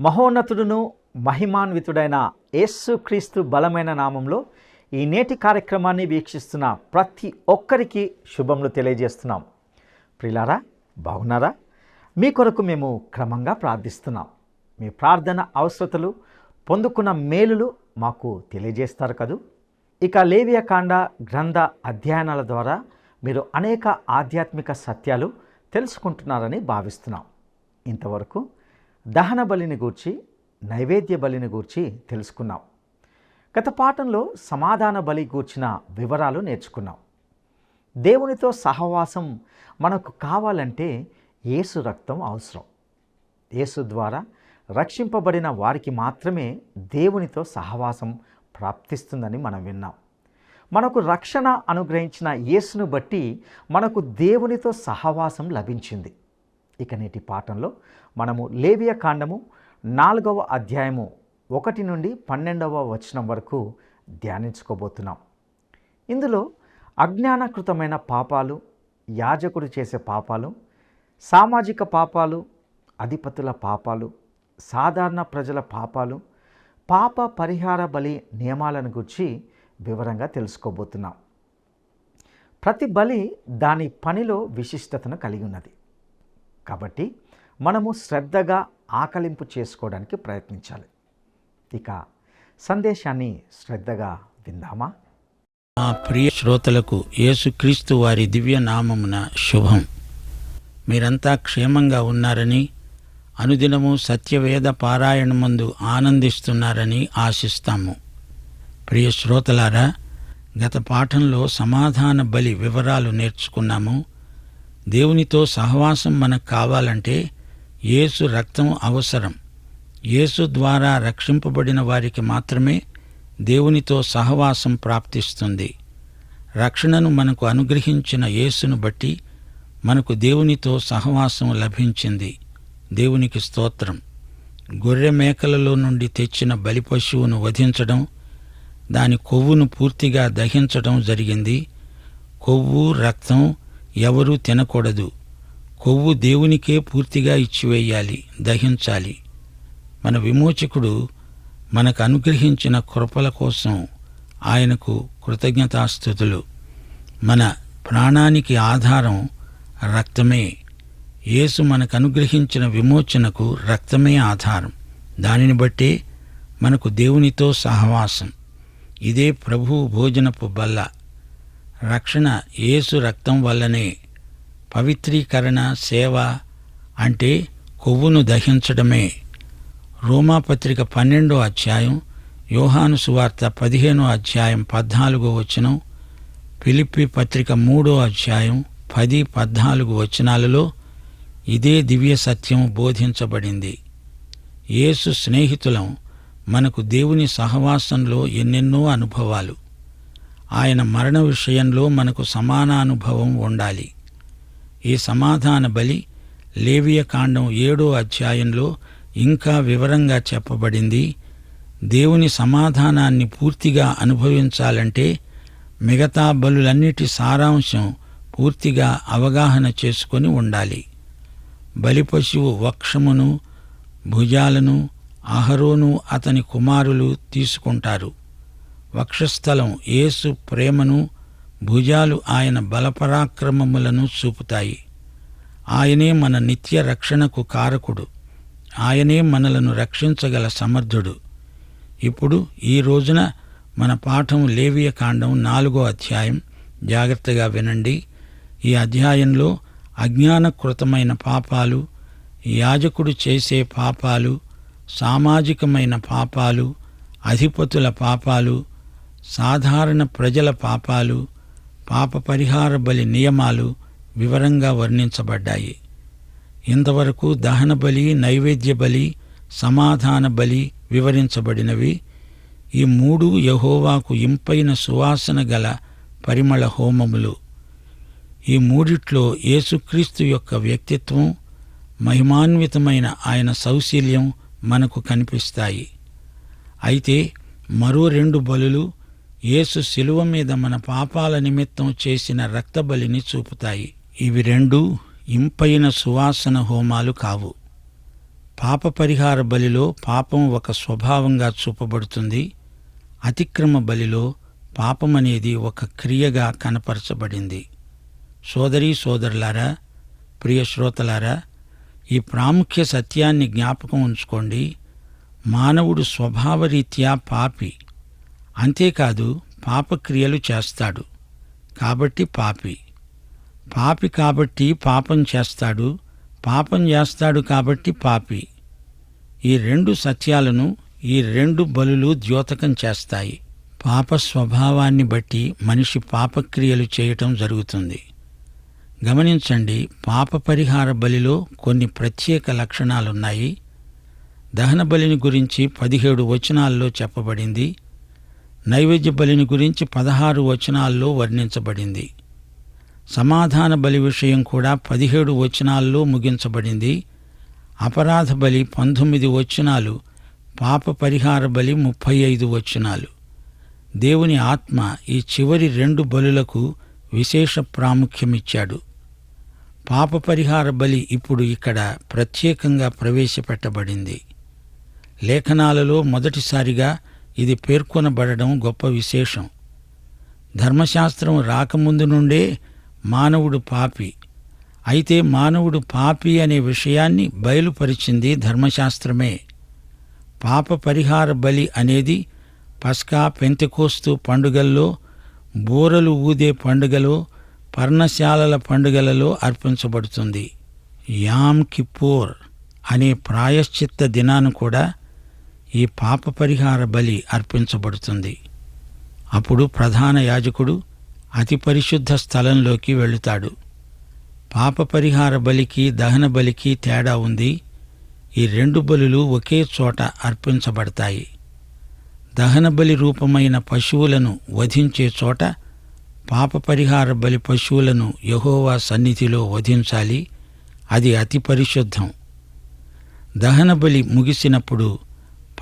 మహోన్నతుడును మహిమాన్వితుడైన యేసుక్రీస్తు బలమైన నామంలో ఈ నేటి కార్యక్రమాన్ని వీక్షిస్తున్న ప్రతి ఒక్కరికి శుభములు తెలియజేస్తున్నాం. ప్రియులారా, బాగున్నారా? మీ కొరకు మేము క్రమంగా ప్రార్థిస్తున్నాం. మీ ప్రార్థన అవసరతలు, పొందుకున్న మేలులు మాకు తెలియజేస్తారు కదూ. ఇక లేవియకాండ గ్రంథ అధ్యయనాల ద్వారా మీరు అనేక ఆధ్యాత్మిక సత్యాలు తెలుసుకుంటున్నారని భావిస్తున్నాం. ఇంతవరకు దహన బలిని గూర్చి, నైవేద్య బలిని గూర్చి తెలుసుకున్నాం. గత పాఠంలో సమాధాన బలి గూర్చిన వివరాలు నేర్చుకున్నాం. దేవునితో సహవాసం మనకు కావాలంటే యేసు రక్తం అవసరం. యేసు ద్వారా రక్షింపబడిన వారికి మాత్రమే దేవునితో సహవాసం ప్రాప్తిస్తుందని మనం విన్నాం. మనకు రక్షణ అనుగ్రహించిన యేసును బట్టి మనకు దేవునితో సహవాసం లభించింది. ఇక నేటి పాఠంలో మనము లేవియకాండము 4వ అధ్యాయము 1 నుండి 12వ వచనం వరకు ధ్యానించుకోబోతున్నాం. ఇందులో అజ్ఞానకృతమైన పాపాలు, యాజకుడు చేసే పాపాలు, సామాజిక పాపాలు, అధిపతుల పాపాలు, సాధారణ ప్రజల పాపాలు, పాప పరిహార బలి నియమాలను గురించి వివరంగా తెలుసుకోబోతున్నాం. ప్రతి బలి దాని పనిలో విశిష్టతను కలిగి ఉన్నది. కాబట్టి మనము శ్రద్ధగా ఆకలింపు చేసుకోవడానికి ప్రయత్నించాలి. ఇక సందేశాన్ని శ్రద్ధగా విందామా? మా ప్రియ శ్రోతలకు యేసుక్రీస్తు వారి దివ్య నామమున శుభం. మీరంతా క్షేమంగా ఉన్నారని, అనుదినము సత్యవేద పారాయణమందు ఆనందిస్తున్నారని ఆశిస్తాము. ప్రియ శ్రోతలారా, గత పాఠంలో సమాధాన బలి వివరాలు నేర్చుకున్నాము. దేవునితో సహవాసం మనకు కావాలంటే యేసు రక్తం అవసరం. యేసు ద్వారా రక్షింపబడిన వారికి మాత్రమే దేవునితో సహవాసం ప్రాప్తిస్తుంది. రక్షణను మనకు అనుగ్రహించిన యేసును బట్టి మనకు దేవునితో సహవాసం లభించింది. దేవునికి స్తోత్రం. గొర్రె మేకలలో నుండి తెచ్చిన బలి పశువును వధించడం, దాని కొవ్వును పూర్తిగా దహించడం జరిగింది. కొవ్వు, రక్తం ఎవరూ తినకూడదు. కొవ్వు దేవునికే పూర్తిగా ఇచ్చివేయాలి, దహించాలి. మన విమోచకుడు మనకు అనుగ్రహించిన కృపల కోసం ఆయనకు కృతజ్ఞతాస్తుతులు. మన ప్రాణానికి ఆధారం రక్తమే. యేసు మనకు అనుగ్రహించిన విమోచనకు రక్తమే ఆధారం. దానిని బట్టే మనకు దేవునితో సహవాసం. ఇదే ప్రభువు భోజనపు బల్ల. రక్షణ యేసు రక్తం వల్లనే. పవిత్రీకరణ సేవ అంటే కొవ్వును దహించడమే. రోమాపత్రిక 12వ అధ్యాయం, యోహాను సువార్త 15వ అధ్యాయం 14వ వచనం, ఫిలిప్పీ పత్రిక 3వ అధ్యాయం 10-14 వచనాలలో ఇదే దివ్య సత్యం బోధించబడింది. యేసు స్నేహితులం మనకు దేవుని సహవాసంలో ఎన్నెన్నో అనుభవాలు. ఆయన మరణ విషయంలో మనకు సమానానుభవం ఉండాలి. ఈ సమాధాన బలి లేవియకాండం 7వ అధ్యాయంలో ఇంకా వివరంగా చెప్పబడింది. దేవుని సమాధానాన్ని పూర్తిగా అనుభవించాలంటే మిగతా బలులన్నిటి సారాంశం పూర్తిగా అవగాహన చేసుకొని ఉండాలి. బలిపశువు వక్షమును, భుజాలను అహరోను అతని కుమారులు తీసుకుంటారు. వక్షస్థలం యేసు ప్రేమను, భుజాలు ఆయన బలపరాక్రమములను చూపుతాయి. ఆయనే మన నిత్య రక్షణకు కారకుడు. ఆయనే మనలను రక్షించగల సమర్థుడు. ఇప్పుడు ఈ రోజున మన పాఠం లేవియకాండం 4వ అధ్యాయం. జాగ్రత్తగా వినండి. ఈ అధ్యాయంలో అజ్ఞానకృతమైన పాపాలు, యాజకుడు చేసే పాపాలు, సామాజికమైన పాపాలు, అధిపతుల పాపాలు, సాధారణ ప్రజల పాపాలు, పాప పరిహార బలి నియమాలు వివరంగా వర్ణించబడ్డాయి. ఇంతవరకు దహన బలి, నైవేద్య బలి, సమాధాన బలి వివరించబడినవి. ఈ మూడు యెహోవాకు ఇంపైన సువాసన గల పరిమళ హోమములు. ఈ మూడిట్లో యేసుక్రీస్తు యొక్క వ్యక్తిత్వం, మహిమాన్వితమైన ఆయన సౌశీల్యం మనకు కనిపిస్తాయి. అయితే మరో 2 బలులు యేసు శిలువ మీద మన పాపాల నిమిత్తం చేసిన రక్తబలిని చూపుతాయి. ఇవి 2 ఇంపైన సువాసన హోమాలు కావు. పాప పరిహార బలిలో పాపం ఒక స్వభావంగా చూపబడుతుంది. అతిక్రమ బలిలో పాపమనేది ఒక క్రియగా కనపరచబడింది. సోదరీ సోదరులారా, ప్రియ శ్రోతలారా, ఈ ప్రాముఖ్య సత్యాన్ని జ్ఞాపకం ఉంచుకోండి. మానవుడు స్వభావరీత్యా పాపి. అంతేకాదు, పాపక్రియలు చేస్తాడు కాబట్టి పాపి. పాపి కాబట్టి పాపం చేస్తాడు, పాపం చేస్తాడు కాబట్టి పాపి. ఈ రెండు సత్యాలను ఈ రెండు బలులు ద్యోతకం చేస్తాయి. పాప స్వభావాన్ని బట్టి మనిషి పాపక్రియలు చేయటం జరుగుతుంది. గమనించండి, పాప పరిహార బలిలో కొన్ని ప్రత్యేక లక్షణాలున్నాయి. దహన బలిని గురించి 17 వచనాల్లో చెప్పబడింది. నైవేద్య బలిని గురించి 16 వచనాల్లో వర్ణించబడింది. సమాధాన బలి విషయం కూడా 17 వచనాల్లో ముగించబడింది. అపరాధ బలి 19 వచనాలు, పాప పరిహార బలి 35 వచనాలు. దేవుని ఆత్మ ఈ చివరి 2 బలులకు విశేష ప్రాముఖ్యమిచ్చాడు. పాప పరిహార బలి ఇప్పుడు ఇక్కడ ప్రత్యేకంగా ప్రవేశపెట్టబడింది. లేఖనాలలో మొదటిసారిగా ఇది పేర్కొనబడడం గొప్ప విశేషం. ధర్మశాస్త్రం రాకముందు నుండే మానవుడు పాపి. అయితే మానవుడు పాపి అనే విషయాన్ని బయలుపరిచింది ధర్మశాస్త్రమే. పాప పరిహార బలి అనేది పస్కా, పెంతెకోస్తు పండుగల్లో, బూరలు ఊదే పండుగలో, పర్ణశాలల పండుగలలో అర్పించబడుతుంది. యామ్ కిప్పూర్ అనే ప్రాయశ్చిత్త దినాన కూడా ఈ పాప పరిహార బలి అర్పించబడుతుంది. అప్పుడు ప్రధాన యాజకుడు అతి పరిశుద్ధ స్థలంలోకి వెళుతాడు. పాప పరిహార బలికి దహన బలికి తేడా ఉంది. ఈ 2 బలులు ఒకే చోట అర్పించబడతాయి. దహన బలి రూపమైన పశువులను వధించే చోట పాప పరిహార బలి పశువులను యెహోవా సన్నిధిలో వధించాలి. అది అతి పరిశుద్ధం. దహన బలి ముగిసినప్పుడు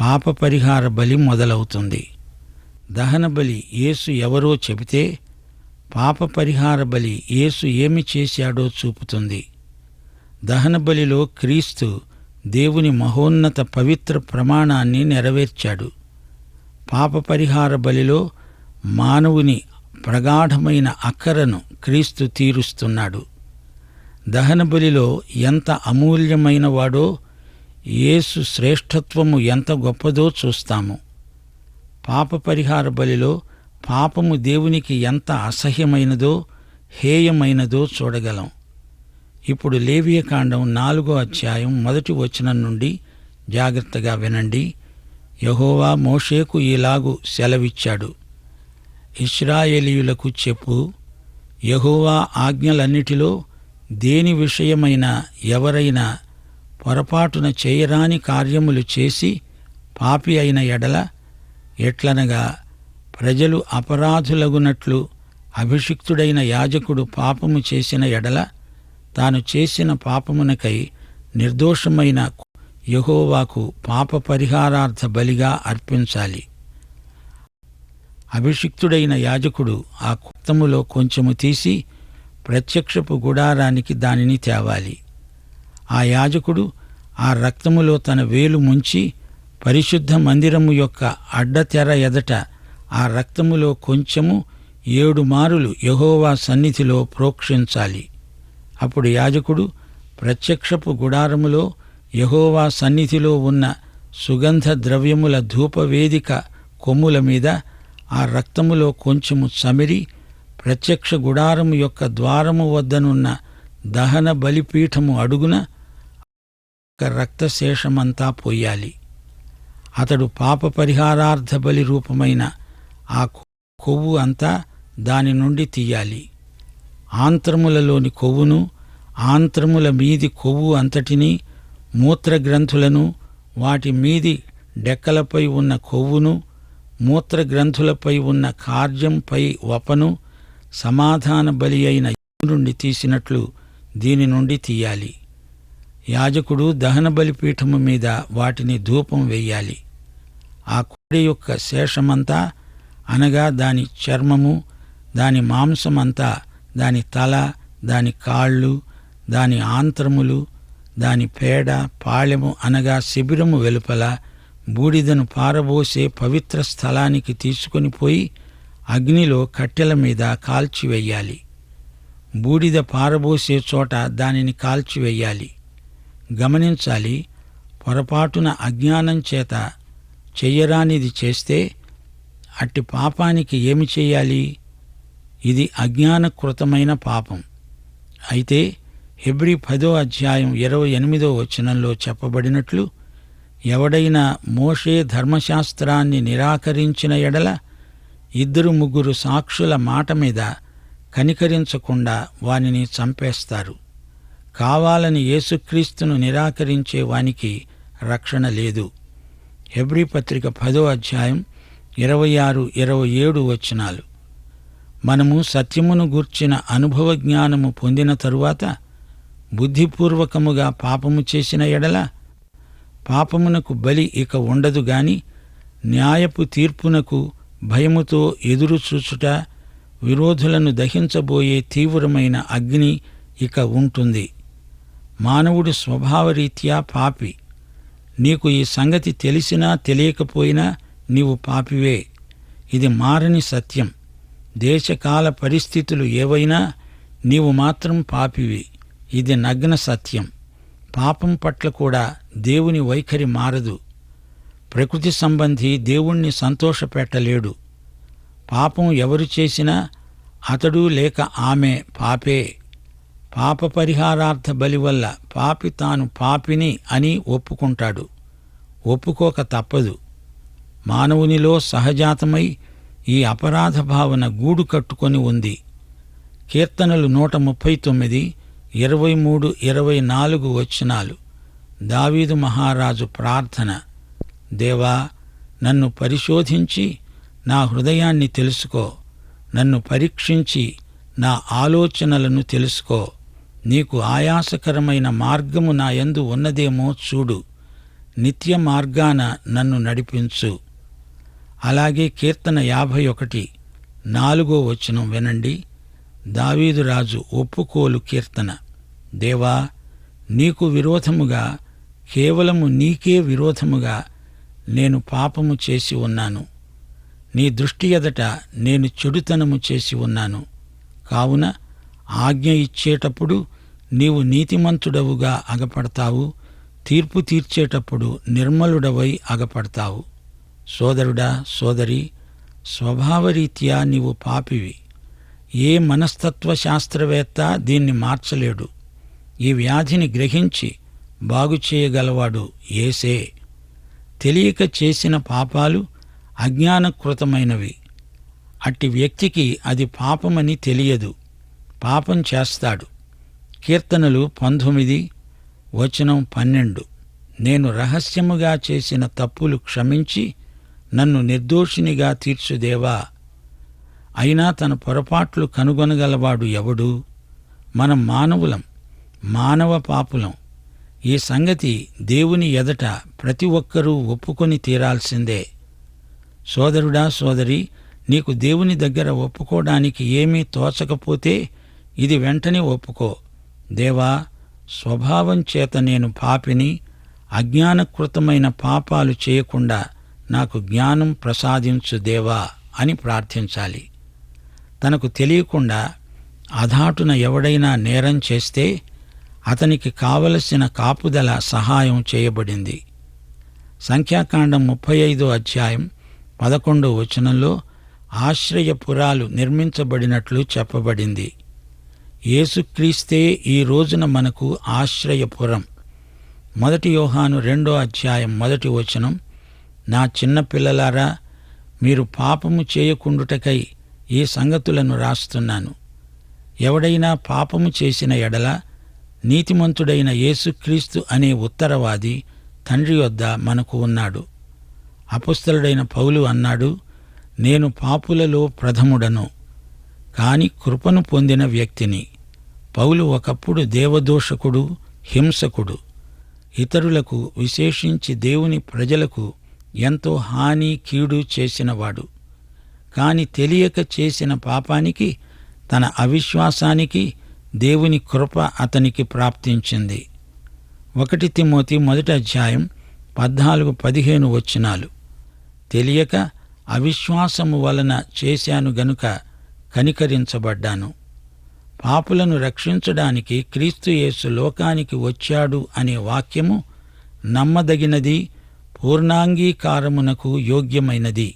పాప పరిహార బలి మొదలవుతుంది. దహన బలి యేసు ఎవరో చెబితే, పాప పరిహార బలి యేసు ఏమి చేశాడో చూపుతుంది. దహన బలిలో క్రీస్తు దేవుని మహోన్నత పవిత్ర ప్రమాణాన్ని నెరవేర్చాడు. పాప పరిహార బలిలో మానవుని ప్రగాఢమైన అక్కరను క్రీస్తు తీరుస్తున్నాడు. దహన బలిలో ఎంత అమూల్యమైన వాడో, యేసు శ్రేష్ఠత్వము ఎంత గొప్పదో చూస్తాము. పాప పరిహార బలిలో పాపము దేవునికి ఎంత అసహ్యమైనదో, హేయమైనదో చూడగలం. ఇప్పుడు లేవియకాండం 4వ అధ్యాయం 1వ వచనం నుండి జాగ్రత్తగా వినండి. యెహోవా మోషేకు ఈలాగు సెలవిచ్చాడు. ఇశ్రాయేలీయులకు చెప్పు, యెహోవా ఆజ్ఞలన్నిటిలో దేని విషయమైన ఎవరైనా పొరపాటున చేయరాని కార్యములు చేసి పాపి అయిన ఎడల, ఎట్లనగా ప్రజలు అపరాధులగునట్లు అభిషిక్తుడైన యాజకుడు పాపము చేసిన ఎడల, తాను చేసిన పాపమునకై నిర్దోషమైన యెహోవాకు పాప పరిహారార్థ బలిగా అర్పించాలి. అభిషిక్తుడైన యాజకుడు ఆ రక్తములో కొంచెము తీసి ప్రత్యక్షపు గుడారానికి దానిని తేవాలి. ఆ యాజకుడు ఆ రక్తములో తన వేలు ముంచి పరిశుద్ధ మందిరము యొక్క అడ్డతెర ఎదట ఆ రక్తములో కొంచెము 7 మారులు యెహోవా సన్నిధిలో ప్రోక్షించాలి. అప్పుడు యాజకుడు ప్రత్యక్షపు గుడారములో యెహోవా సన్నిధిలో ఉన్న సుగంధ ద్రవ్యముల ధూపవేదిక కొమ్ముల మీద ఆ రక్తములో కొంచెము చమిరి ప్రత్యక్ష గుడారము యొక్క ద్వారము వద్దనున్న దహన బలిపీఠము అడుగున రక్తశేషమంతా పోయాలి. అతడు పాప పరిహారార్థ బలి రూపమైన ఆ కొవ్వు అంతా దాని నుండి తీయాలి. ఆంత్రములలోని కొవ్వును, ఆంత్రముల మీది కొవ్వు అంతటినీ, మూత్రగ్రంథులను, వాటి మీది డెక్కలపై ఉన్న కొవ్వును, మూత్రగ్రంథులపై ఉన్న కార్యంపై వపను సమాధాన బలి అయిన నుండి తీసినట్లు దీని నుండి తీయాలి. యాజకుడు దహన బలిపీఠము మీద వాటిని ధూపం వెయ్యాలి. ఆ కోడె యొక్క శేషమంతా, అనగా దాని చర్మము, దాని మాంసమంతా, దాని తల, దాని కాళ్ళు, దాని ఆంత్రములు, దాని పేడ, పాళెము అనగా శిబిరము వెలుపల బూడిదను పారబోసే పవిత్ర స్థలానికి తీసుకొని పోయి అగ్నిలో కట్టెల మీద కాల్చివెయ్యాలి. బూడిద పారబోసే చోట దానిని కాల్చివెయ్యాలి. గమనించాలి, పొరపాటున అజ్ఞానం చేత చెయ్యరానిది చేస్తే అట్టి పాపానికి ఏమి చెయ్యాలి? ఇది అజ్ఞానకృతమైన పాపం. అయితే హెబ్రీ 10వ అధ్యాయం 28వ వచనంలో చెప్పబడినట్లు, ఎవడైనా మోషే ధర్మశాస్త్రాన్ని నిరాకరించిన ఎడల 2-3 సాక్షుల మాట మీద కనికరించకుండా వానిని చంపేస్తారు. కావాలని యేసుక్రీస్తును నిరాకరించే వానికి రక్షణ లేదు. హెబ్రీ పత్రిక 10వ అధ్యాయం 26-27 వచనాలు. మనము సత్యమును గూర్చిన అనుభవ జ్ఞానము పొందిన తరువాత బుద్ధిపూర్వకముగా పాపము చేసిన ఎడల పాపమునకు బలి ఇక ఉండదు గాని న్యాయపు తీర్పునకు భయముతో ఎదురు చూచుట, విరోధులను దహించబోయే తీవ్రమైన అగ్ని ఇక ఉంటుంది. మానవుడు స్వభావరీత్యా పాపి. నీకు ఈ సంగతి తెలిసినా తెలియకపోయినా నీవు పాపివే. ఇది మారని సత్యం. దేశకాల పరిస్థితులు ఏవైనా నీవు మాత్రం పాపివి. ఇది నగ్న సత్యం. పాపం పట్ల కూడా దేవుని వైఖరి మారదు. ప్రకృతి సంబంధి దేవుణ్ణి సంతోషపెట్టలేడు. పాపం ఎవరు చేసినా అతడు లేక ఆమె పాపే. పాప పరిహారార్థ బలి వల్ల పాపి తాను పాపిని అని ఒప్పుకుంటాడు. ఒప్పుకోక తప్పదు. మానవునిలో సహజాతమై ఈ అపరాధ భావన గూడు కట్టుకొని ఉంది. కీర్తనలు 139, 23, 24 వచనాలు. దావీదు మహారాజు ప్రార్థన: దేవా, నన్ను పరిశోధించి నా హృదయాన్ని తెలుసుకో. నన్ను పరీక్షించి నా ఆలోచనలను తెలుసుకో. నీకు ఆయాసకరమైన మార్గము నా యందు ఉన్నదేమో చూడు. నిత్య మార్గాన నన్ను నడిపించు. అలాగే కీర్తన 51, 4వ వచనం వినండి. దావీదు రాజు ఒప్పుకోలు కీర్తన: దేవా, నీకు విరోధముగా, కేవలము నీకే విరోధముగా నేను పాపము చేసి ఉన్నాను. నీ దృష్టి ఎదట నేను చెడుతనము చేసి ఉన్నాను. కావున ఆజ్ఞ ఇచ్చేటప్పుడు నీవు నీతిమంతుడవుగా అగపడతావు, తీర్పు తీర్చేటప్పుడు నిర్మలుడవై అగపడతావు. సోదరుడా, సోదరి, స్వభావరీత్యా నీవు పాపివి. ఏ మనస్తత్వ శాస్త్రవేత్త దీన్ని మార్చలేడు. ఈ వ్యాధిని గ్రహించి బాగుచేయగలవాడు యేసే. తెలియక చేసిన పాపాలు అజ్ఞానకృతమైనవి. అట్టి వ్యక్తికి అది పాపమని తెలియదు. పాపం చేస్తాడు. కీర్తనలు 19, వచనం 12. నేను రహస్యముగా చేసిన తప్పులు క్షమించి నన్ను నిర్దోషినిగా తీర్చుదేవా. అయినా తన పొరపాట్లు కనుగొనగలవాడు ఎవడు? మనం మానవులం, మానవ పాపులం. ఈ సంగతి దేవుని ఎదట ప్రతి ఒక్కరూ ఒప్పుకొని తీరాల్సిందే. సోదరుడా, సోదరి, నీకు దేవుని దగ్గర ఒప్పుకోవడానికి ఏమీ తోచకపోతే ఇది వెంటనే ఒప్పుకో. దేవా, స్వభావం చేత నేను పాపిని, అజ్ఞానకృతమైన పాపాలు చేయకుండా నాకు జ్ఞానం ప్రసాదించు దేవా అని ప్రార్థించాలి. తనకు తెలియకుండా అధాటున ఎవడైనా నేరం చేస్తే అతనికి కావలసిన కాపుదల సహాయం చేయబడింది. సంఖ్యాకాండం 35వ అధ్యాయం 11వ వచనంలో ఆశ్రయపురాలు నిర్మించబడినట్లు చెప్పబడింది. యేసుక్రీస్తే ఈ రోజున మనకు ఆశ్రయపురం. 1 యోహాను 2వ అధ్యాయం 1వ వచనం: నా చిన్న పిల్లలారా, మీరు పాపము చేయకుండుటకై ఈ సంగతులను రాస్తున్నాను. ఎవడైనా పాపము చేసిన ఎడల నీతిమంతుడైన యేసుక్రీస్తు అనే ఉత్తరవాది తండ్రి వద్ద మనకు ఉన్నాడు. అపొస్తలుడైన పౌలు అన్నాడు, నేను పాపులలో ప్రథముడను, కాని కృపను పొందిన వ్యక్తిని. పౌలు ఒకప్పుడు దేవదూషకుడు, హింసకుడు. ఇతరులకు, విశేషించి దేవుని ప్రజలకు ఎంతో హాని, కీడు చేసినవాడు. కాని తెలియక చేసిన పాపానికి, తన అవిశ్వాసానికి దేవుని కృప అతనికి ప్రాప్తించింది. 1 తిమోతి 1:14-15 తెలియక అవిశ్వాసము వలన చేశాను గనుక కనికరించబడ్డాను. పాపులను రక్షించడానికి క్రీస్తు యేసు లోకానికి వచ్చాడు అనే వాక్యము నమ్మదగినది, పూర్ణాంగీకారమునకు యోగ్యమైనది.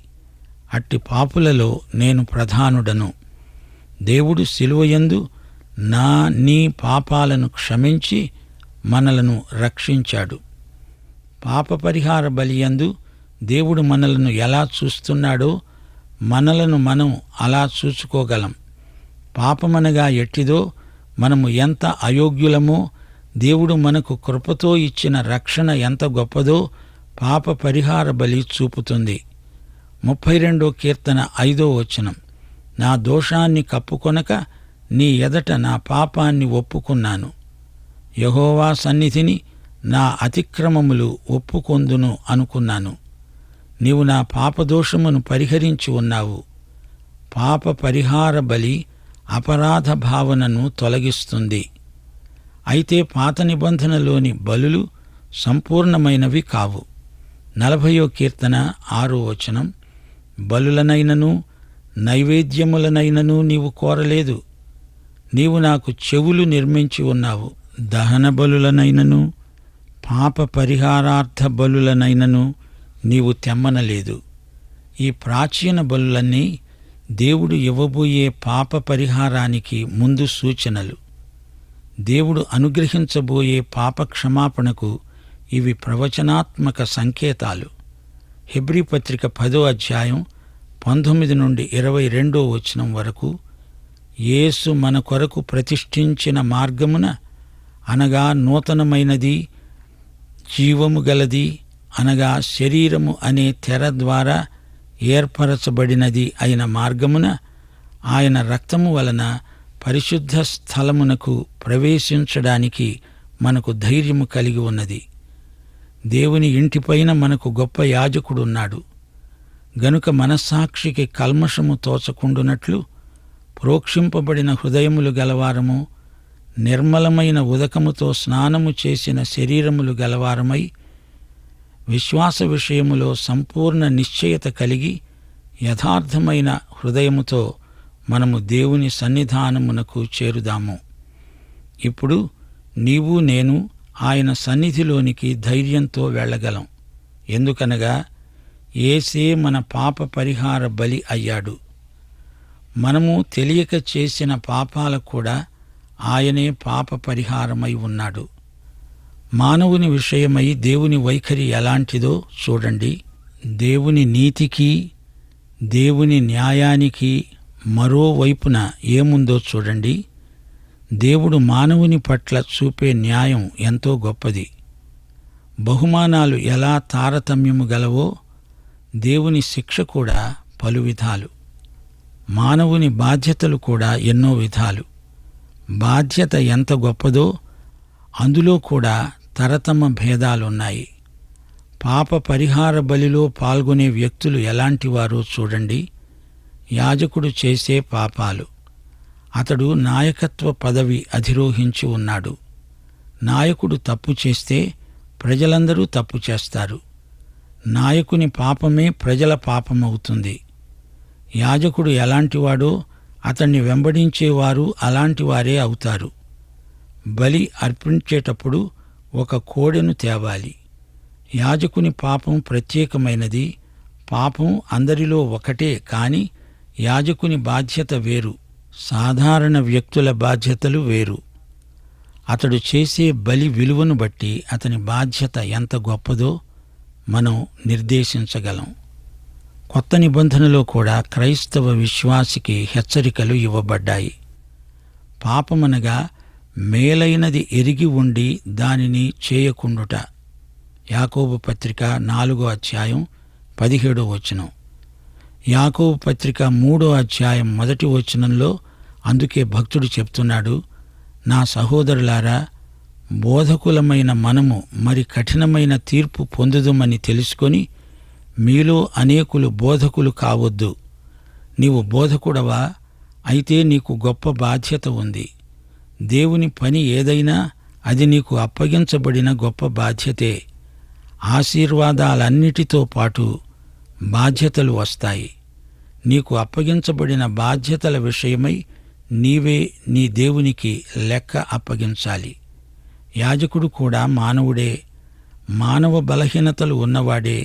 అట్టి పాపులలో నేను ప్రధానుడను. దేవుడు శిలువయందు నీ పాపాలను క్షమించి మనలను రక్షించాడు. పాప పరిహార బలియందు దేవుడు మనలను ఎలా చూస్తున్నాడో మనలను మనం అలా చూసుకోగలం. పాపమనగా ఎట్టిదో, మనము ఎంత అయోగ్యులమో, దేవుడు మనకు కృపతో ఇచ్చిన రక్షణ ఎంత గొప్పదో పాప పరిహార బలి చూపుతుంది. 32 కీర్తన 5 నా దోషాన్ని కప్పుకొనక నీ ఎదట నా పాపాన్ని ఒప్పుకున్నాను. యెహోవా సన్నిధిని నా అతిక్రమములు ఒప్పుకొందును అనుకున్నాను. నీవు నా పాపదోషమును పరిహరించి ఉన్నావు. పాప పరిహార బలి అపరాధ భావనను తొలగిస్తుంది. అయితే పాత నిబంధనలోని బలులు సంపూర్ణమైనవి కావు. 40 కీర్తన 6 బలులనైనను నైవేద్యములనైనను నీవు కోరలేదు. నీవు నాకు చెవులు నిర్మించి ఉన్నావు. దహన బలులనైనను పాప పరిహారార్థ బలులనైనను నీవు తెమ్మనలేదు. ఈ ప్రాచీన బలులన్నీ దేవుడు ఇవ్వబోయే పాప పరిహారానికి ముందు సూచనలు. దేవుడు అనుగ్రహించబోయే పాప క్షమాపణకు ఇవి ప్రవచనాత్మక సంకేతాలు. హెబ్రీ పత్రిక 10:19-22 వరకు యేసు మన కొరకు ప్రతిష్ఠించిన మార్గమున, అనగా నూతనమైనది, జీవము గలది, అనగా శరీరము అనే తెర ద్వారా ఏర్పరచబడినది అయిన మార్గమున ఆయన రక్తము వలన పరిశుద్ధ స్థలమునకు ప్రవేశించడానికి మనకు ధైర్యము కలిగి ఉన్నది. దేవుని ఇంటిపైన మనకు గొప్ప యాజకుడున్నాడు గనుక మనస్సాక్షికి కల్మషము తోచకుండునట్లు ప్రోక్షింపబడిన హృదయములు గలవారము, నిర్మలమైన ఉదకముతో స్నానము చేసిన శరీరములు గలవారమై విశ్వాస విషయములో సంపూర్ణ నిశ్చయత కలిగి యథార్థమైన హృదయముతో మనము దేవుని సన్నిధానమునకు చేరుదాము. ఇప్పుడు నీవు నేను ఆయన సన్నిధిలోనికి ధైర్యంతో వెళ్ళగలం. ఎందుకనగా యేసే మన పాప పరిహార బలి అయ్యాడు. మనము తెలియక చేసిన పాపాలకు కూడా ఆయనే పాప పరిహారమై ఉన్నాడు. మానవుని విషయమై దేవుని వైఖరి ఎలాంటిదో చూడండి. దేవుని నీతికి, దేవుని న్యాయానికి మరోవైపున ఏముందో చూడండి. దేవుడు మానవుని పట్ల చూపే న్యాయం ఎంతో గొప్పది. బహుమానాలు ఎలా తారతమ్యము గలవో దేవుని శిక్ష కూడా పలు విధాలు. మానవుని బాధ్యతలు కూడా ఎన్నో విధాలు. బాధ్యత ఎంత గొప్పదో అందులో కూడా తరతమ భేదాలున్నాయి. పాప పరిహార బలిలో పాల్గొనే వ్యక్తులు ఎలాంటివారో చూడండి. యాజకుడు చేసే పాపాలు. అతడు నాయకత్వ పదవి అధిరోహించి ఉన్నాడు. నాయకుడు తప్పు చేస్తే ప్రజలందరూ తప్పు చేస్తారు. నాయకుని పాపమే ప్రజల పాపమవుతుంది. యాజకుడు ఎలాంటివాడో అతన్ని వెంబడించేవారు అలాంటివారే అవుతారు. బలి అర్పించేటప్పుడు ఒక కోడెను తేవాలి. యాజకుని పాపం ప్రత్యేకమైనది. పాపం అందరిలో ఒకటే, కాని యాజకుని బాధ్యత వేరు, సాధారణ వ్యక్తుల బాధ్యతలు వేరు. అతడు చేసే బలి విలువను బట్టి అతని బాధ్యత ఎంత గొప్పదో మనం నిర్దేశించగలం. కొత్త నిబంధనలో కూడా క్రైస్తవ విశ్వాసికి హెచ్చరికలు ఇవ్వబడ్డాయి. పాపమనగా మేలైనది ఎరిగి ఉండి దానిని చేయకుండుట. యాకోబు పత్రిక 4:17 యాకోబు పత్రిక 3:1 అందుకే భక్తుడు చెప్తున్నాడు, నా సహోదరులారా, బోధకులమైన మనము మరి కఠినమైన తీర్పు పొందుదుమని తెలుసుకొని మీలో అనేకులు బోధకులు కావద్దు. నీవు బోధకుడవా? అయితే నీకు గొప్ప బాధ్యత ఉంది. దేవుని పని ఏదైనా అది నీకు అప్పగించబడిన గొప్ప బాధ్యతే. ఆశీర్వాదాలన్నిటితో పాటు బాధ్యతలు వస్తాయి. నీకు అప్పగించబడిన బాధ్యతల విషయమై నీవే నీ దేవునికి లెక్క అప్పగించాలి. యాజకుడు కూడా మానవుడే, మానవ బలహీనతలు ఉన్నవాడే.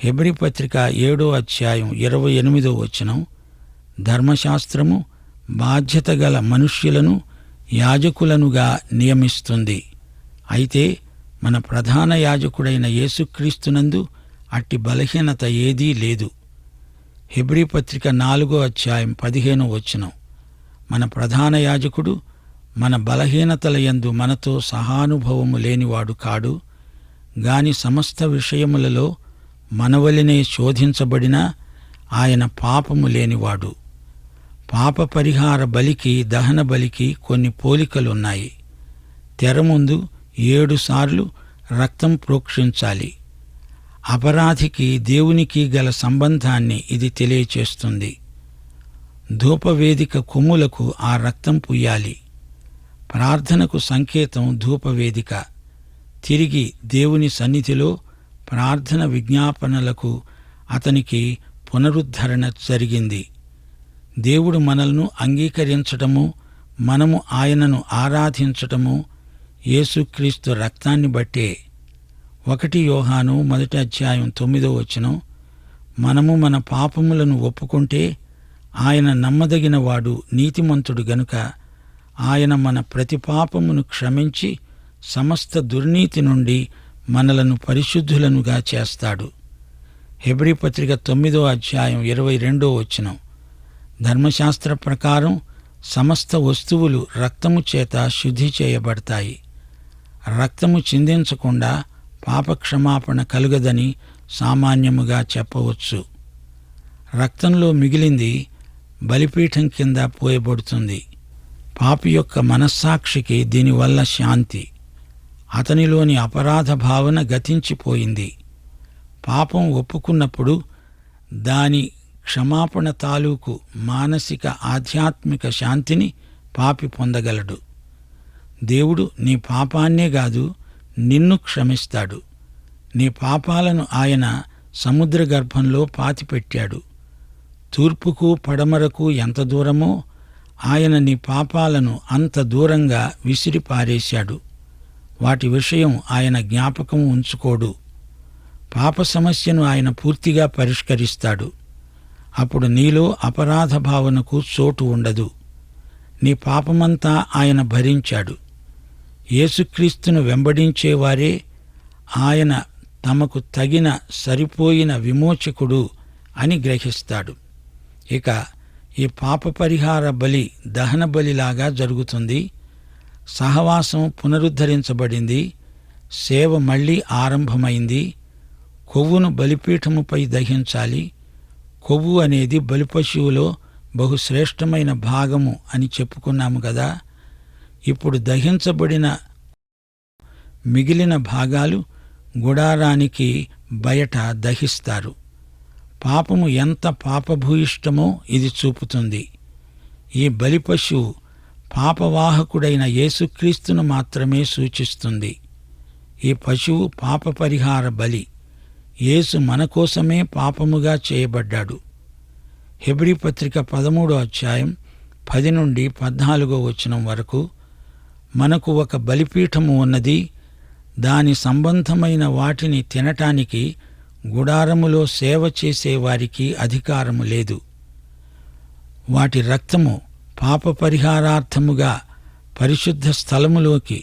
హెబ్రీ పత్రిక 7వ అధ్యాయం 28వ వచనం, ధర్మశాస్త్రము బాధ్యత గల మనుష్యులను యాజకులనుగా నియమిస్తుంది. అయితే మన ప్రధాన యాజకుడైన యేసుక్రీస్తునందు అట్టి బలహీనత ఏదీ లేదు. హెబ్రీ పత్రిక 4వ అధ్యాయం 15వ వచనం, మన ప్రధాన యాజకుడు మన బలహీనతల యందు మనతో సహానుభవము లేనివాడు కాడు, గాని సమస్త విషయములలో మనవలనే శోధించబడినా ఆయన పాపము లేనివాడు. పాప పరిహార బలికి దహన బలికి కొన్ని పోలికలున్నాయి. తెర ముందు 7 సార్లు రక్తం ప్రోక్షించాలి. అపరాధికి దేవునికి గల సంబంధాన్ని ఇది తెలియచేస్తుంది. ధూపవేదిక కొమ్ములకు ఆ రక్తం పుయ్యాలి. ప్రార్థనకు సంకేతం ధూపవేదిక. తిరిగి దేవుని సన్నిధిలో ప్రార్థన విజ్ఞాపనలకు అతనికి పునరుద్ధరణ జరిగింది. దేవుడు మనల్ని అంగీకరించటము, మనము ఆయనను ఆరాధించటము యేసుక్రీస్తు రక్తాన్ని బట్టే. 1 యోహాను 1వ అధ్యాయం 9వ వచనం, మనము మన పాపములను ఒప్పుకుంటే ఆయన నమ్మదగినవాడు, నీతిమంతుడు గనుక ఆయన మన ప్రతి పాపమును క్షమించి సమస్త దుర్నీతి నుండి మనలను పరిశుద్ధులనుగా చేస్తాడు. హెబ్రీ పత్రిక 9వ అధ్యాయం 22వ వచనం, ధర్మశాస్త్ర ప్రకారం సమస్త వస్తువులు రక్తము చేత శుద్ధి చేయబడతాయి. రక్తము చిందించకుండా పాపక్షమాపణ కలుగదని సామాన్యముగా చెప్పవచ్చు. రక్తంలో మిగిలింది బలిపీఠం కింద పోయబడుతుంది. పాపి యొక్క మనస్సాక్షికి దీనివల్ల శాంతి. అతనిలోని అపరాధ భావన గతించిపోయింది. పాపం ఒప్పుకున్నప్పుడు దాని క్షమాపణ తాలూకు మానసిక ఆధ్యాత్మిక శాంతిని పాపి పొందగలడు. దేవుడు నీ పాపాన్నే కాదు, నిన్ను క్షమిస్తాడు. నీ పాపాలను ఆయన సముద్ర గర్భంలో పాతిపెట్టాడు. తూర్పుకు పడమరకు ఎంత దూరమో ఆయన నీ పాపాలను అంత దూరంగా విసిరిపారేశాడు. వాటి విషయం ఆయన జ్ఞాపకం ఉంచుకోడు. పాప సమస్యను ఆయన పూర్తిగా పరిష్కరిస్తాడు. అప్పుడు నీలో అపరాధ భావనకు చోటు ఉండదు. నీ పాపమంతా ఆయన భరించాడు. యేసుక్రీస్తును వెంబడించేవారే ఆయన తమకు తగిన సరిపోయిన విమోచకుడు అని గ్రహిస్తాడు. ఇక ఈ పాప పరిహార బలి దహన బలిలాగా జరుగుతుంది. సహవాసం పునరుద్ధరించబడింది. సేవ మళ్లీ ఆరంభమైంది. కొవ్వును బలిపీఠముపై దహించాలి. కొవ్వు అనేది బలిపశువులో బహుశ్రేష్టమైన భాగము అని చెప్పుకున్నాము కదా. ఇప్పుడు దహించబడిన మిగిలిన భాగాలు గుడారానికి బయట దహిస్తారు. పాపము ఎంత పాపభూయిష్టమో ఇది చూపుతుంది. ఈ బలిపశువు పాపవాహకుడైన యేసుక్రీస్తును మాత్రమే సూచిస్తుంది. ఈ పశువు పాప పరిహార బలి. యేసు మన కోసమే పాపముగా చేయబడ్డాడు. హెబ్రీ పత్రిక 13వ అధ్యాయం 10 నుండి 14వ వచనం వరకు, మనకు ఒక బలిపీఠము ఉన్నది, దాని సంబంధమైన వాటిని తినటానికి గుడారములో సేవ చేసేవారికి అధికారము లేదు. వాటి రక్తము పాప పరిహారార్థముగా పరిశుద్ధ స్థలములోకి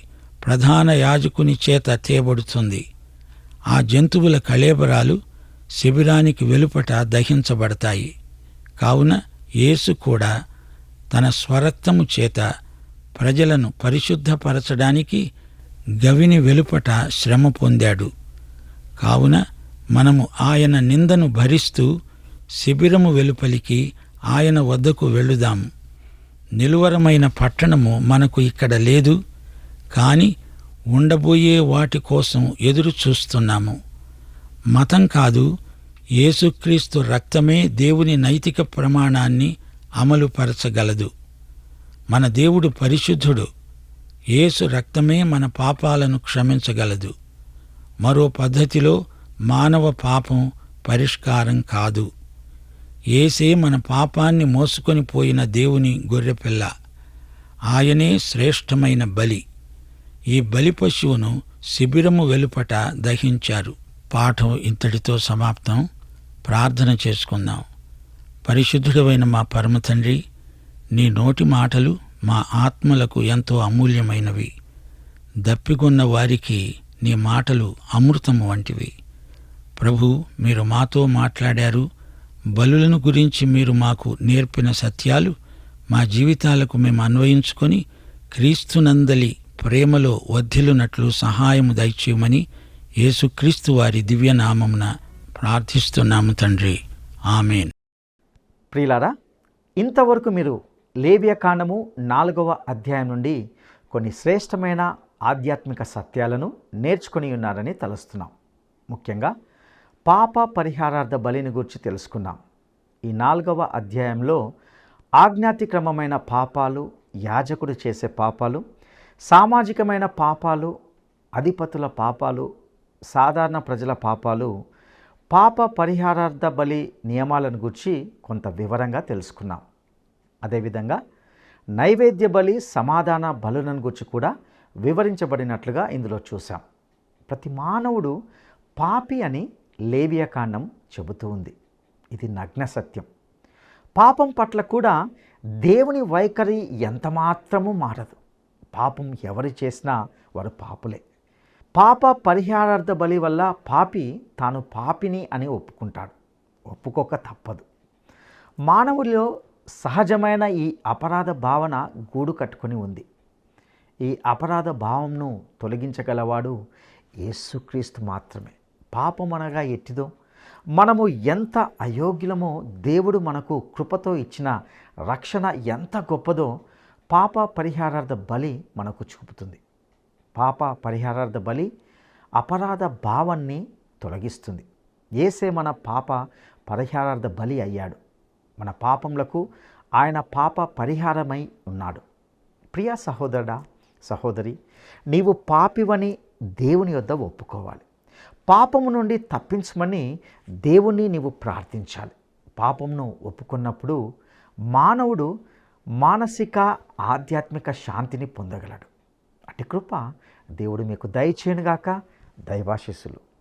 ప్రధాన యాజకుని చేత తేబడుతుంది. ఆ జంతువుల కళేబరాలు శిబిరానికి వెలుపట దహించబడతాయి. కావున యేసు కూడా తన స్వరక్తము చేత ప్రజలను పరిశుద్ధపరచడానికి గవిని వెలుపట శ్రమ పొందాడు. కావున మనము ఆయన నిందను భరిస్తూ శిబిరము వెలుపలికి ఆయన వద్దకు వెళ్ళుదాము. నిలువరమైన పట్టణము మనకు ఇక్కడ లేదు, కాని ఉండబోయే వాటి కోసం ఎదురు చూస్తున్నాము. మతం కాదు, యేసుక్రీస్తు రక్తమే దేవుని నైతిక ప్రమాణాన్ని అమలుపరచగలదు. మన దేవుడు పరిశుద్ధుడు. యేసు రక్తమే మన పాపాలను క్షమించగలదు. మరో పద్ధతిలో మానవ పాపం పరిష్కారం కాదు. యేసే మన పాపాన్ని మోసుకొని పోయిన దేవుని గొర్రెపిల్ల. ఆయనే శ్రేష్టమైన బలి. ఈ బలి పశువును శిబిరము వెలుపట దహించారు. పాఠం ఇంతటితో సమాప్తం. ప్రార్థన చేసుకుందాం. పరిశుద్ధుడైన మా పరమతండ్రి, నీ నోటి మాటలు మా ఆత్మలకు ఎంతో అమూల్యమైనవి. దప్పికొన్న వారికి నీ మాటలు అమృతము వంటివి. ప్రభు, మీరు మాతో మాట్లాడారు. బలులను గురించి మీరు మాకు నేర్పిన సత్యాలు మా జీవితాలకు మేము అన్వయించుకొని క్రీస్తునందలి ప్రేమలో వర్ధిల్లునట్లు సహాయము దయచేయమని యేసుక్రీస్తు వారి దివ్యనామమున ప్రార్థిస్తున్నాము తండ్రి. ఆమేన్. ప్రియులారా, ఇంతవరకు మీరు లేవియకాండము 4వ అధ్యాయం నుండి కొన్ని శ్రేష్టమైన ఆధ్యాత్మిక సత్యాలను నేర్చుకొని ఉన్నారని తలుస్తున్నాం. ముఖ్యంగా పాప పరిహారార్థ బలిని గురించి తెలుసుకున్నాం. ఈ 4వ అధ్యాయంలో ఆజ్ఞాతిక్రమమైన పాపాలు, యాజకుడు చేసే పాపాలు, సామాజికమైన పాపాలు, అధిపతుల పాపాలు, సాధారణ ప్రజల పాపాలు, పాప పరిహారార్థ బలి నియమాలను గురించి కొంత వివరంగా తెలుసుకున్నాం. అదేవిధంగా నైవేద్య బలి, సమాధాన బలులను గురించి కూడా వివరించబడినట్లుగా ఇందులో చూసాం. ప్రతి మానవుడు పాపి అని లేవియకాండం చెబుతూ ఉంది. ఇది నగ్న సత్యం. పాపం పట్ల కూడా దేవుని వైఖరి ఎంతమాత్రమూ మారదు. పాపం ఎవరు చేసినా వారు పాపులే. పాప పరిహారార్థ బలి వల్ల పాపి తాను పాపిని అని ఒప్పుకుంటాడు. ఒప్పుకోక తప్పదు. మానవుడిలో సహజమైన ఈ అపరాధ భావన గూడు కట్టుకొని ఉంది. ఈ అపరాధ భావంను తొలగించగలవాడు యేసుక్రీస్తు మాత్రమే. పాపం అనగా ఎట్టిదో, మనము ఎంత అయోగ్యులమో, దేవుడు మనకు కృపతో ఇచ్చిన రక్షణ ఎంత గొప్పదో పాప పరిహారార్థ బలి మనకు చూపుతుంది. పాప పరిహారార్థ బలి అపరాధ భావాన్ని తొలగిస్తుంది. యేసే మన పాప పరిహారార్థ బలి అయ్యాడు. మన పాపములకు ఆయన పాప పరిహారమై ఉన్నాడు. ప్రియ సహోదరుడా, సహోదరి, నీవు పాపివని దేవుని యొద్ద ఒప్పుకోవాలి. పాపము నుండి తప్పించమని దేవుణ్ణి నీవు ప్రార్థించాలి. పాపమును ఒప్పుకున్నప్పుడు మానవుడు మానసిక ఆధ్యాత్మిక శాంతిని పొందగలడు. అట్టి కృప దేవుడు మీకు దయచేయునుగాక. దైవాశీస్సులు.